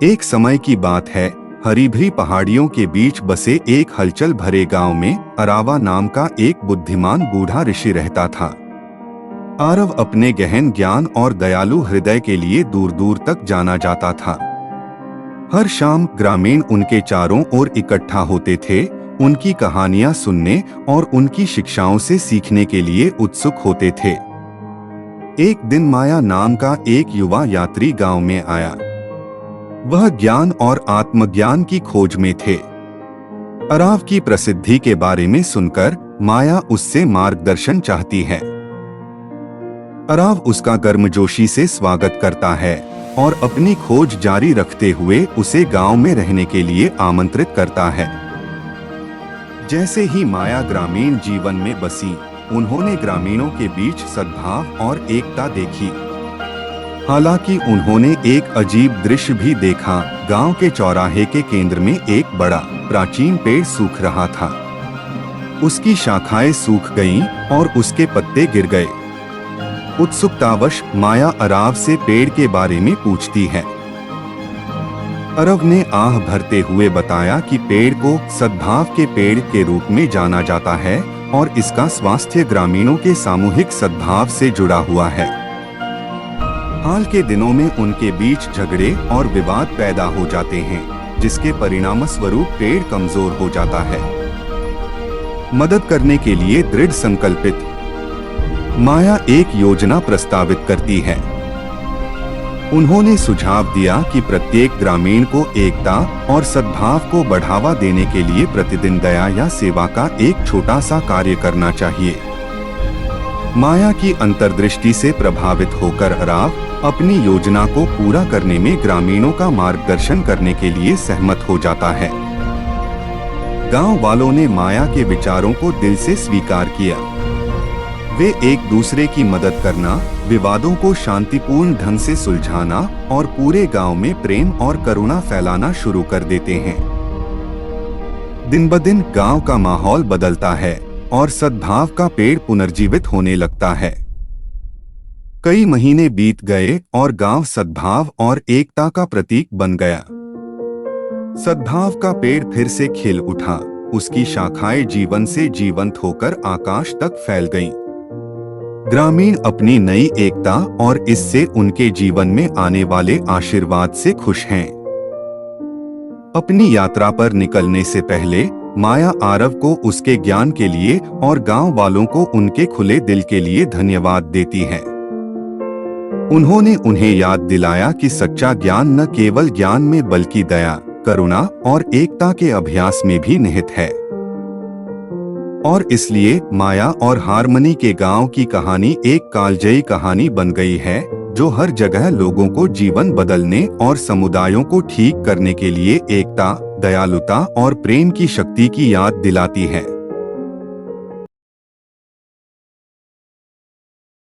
एक समय की बात है, हरी भरी पहाड़ियों के बीच बसे एक हलचल भरे गांव में अरावा नाम का एक बुद्धिमान बूढ़ा ऋषि रहता था। आरव अपने गहन ज्ञान और दयालु हृदय के लिए दूर दूर तक जाना जाता था। हर शाम ग्रामीण उनके चारों ओर इकट्ठा होते थे, उनकी कहानियां सुनने और उनकी शिक्षाओं से सीखने के लिए उत्सुक होते थे। एक दिन माया नाम का एक युवा यात्री गांव में आया। वह ज्ञान और आत्मज्ञान की खोज में थे। अराव की प्रसिद्धि के बारे में सुनकर माया उससे मार्गदर्शन चाहती है। अराव उसका गर्मजोशी से स्वागत करता है और अपनी खोज जारी रखते हुए उसे गांव में रहने के लिए आमंत्रित करता है। जैसे ही माया ग्रामीण जीवन में बसी, उन्होंने ग्रामीणों के बीच सद्भाव और एकता देखी। हालांकि उन्होंने एक अजीब दृश्य भी देखा। गांव के चौराहे के केंद्र में एक बड़ा प्राचीन पेड़ सूख रहा था। उसकी शाखाएं सूख गईं और उसके पत्ते गिर गए। उत्सुकतावश माया अराव से पेड़ के बारे में पूछती है। अरव ने आह भरते हुए बताया कि पेड़ को सद्भाव के पेड़ के रूप में जाना जाता है और इसका स्वास्थ्य ग्रामीणों के सामूहिक सद्भाव से जुड़ा हुआ है। हाल के दिनों में उनके बीच झगड़े और विवाद पैदा हो जाते हैं, जिसके परिणामस्वरूप पेड़ कमजोर हो जाता है। मदद करने के लिए दृढ़ संकल्पित माया एक योजना प्रस्तावित करती है। उन्होंने सुझाव दिया कि प्रत्येक ग्रामीण को एकता और सद्भाव को बढ़ावा देने के लिए प्रतिदिन दया या सेवा का एक छोटा सा कार्य करना चाहिए। माया की अंतर्दृष्टि से प्रभावित होकर अराव अपनी योजना को पूरा करने में ग्रामीणों का मार्गदर्शन करने के लिए सहमत हो जाता है। गांव वालों ने माया के विचारों को दिल से स्वीकार किया। वे एक दूसरे की मदद करना, विवादों को शांतिपूर्ण ढंग से सुलझाना और पूरे गांव में प्रेम और करुणा फैलाना शुरू कर देते हैं। दिन ब दिन गांव का माहौल बदलता है और सद्भाव का पेड़ पुनर्जीवित होने लगता है। कई महीने बीत गए और गांव सद्भाव और एकता का प्रतीक बन गया। सद्भाव का पेड़ फिर से खिल उठा। उसकी शाखाएं जीवन से जीवंत होकर आकाश तक फैल गईं। ग्रामीण अपनी नई एकता और इससे उनके जीवन में आने वाले आशीर्वाद से खुश हैं। अपनी यात्रा पर निकलने से पहले माया आरव को उसके ज्ञान के लिए और गांव वालों को उनके खुले दिल के लिए धन्यवाद देती है। उन्होंने उन्हें याद दिलाया कि सच्चा ज्ञान न केवल ज्ञान में बल्कि दया, करुणा और एकता के अभ्यास में भी निहित है। और इसलिए माया और हारमनी के गांव की कहानी एक कालजयी कहानी बन गई है, जो हर जगह लोगों को जीवन बदलने और समुदायों को ठीक करने के लिए एकता, दयालुता और प्रेम की शक्ति की याद दिलाती है।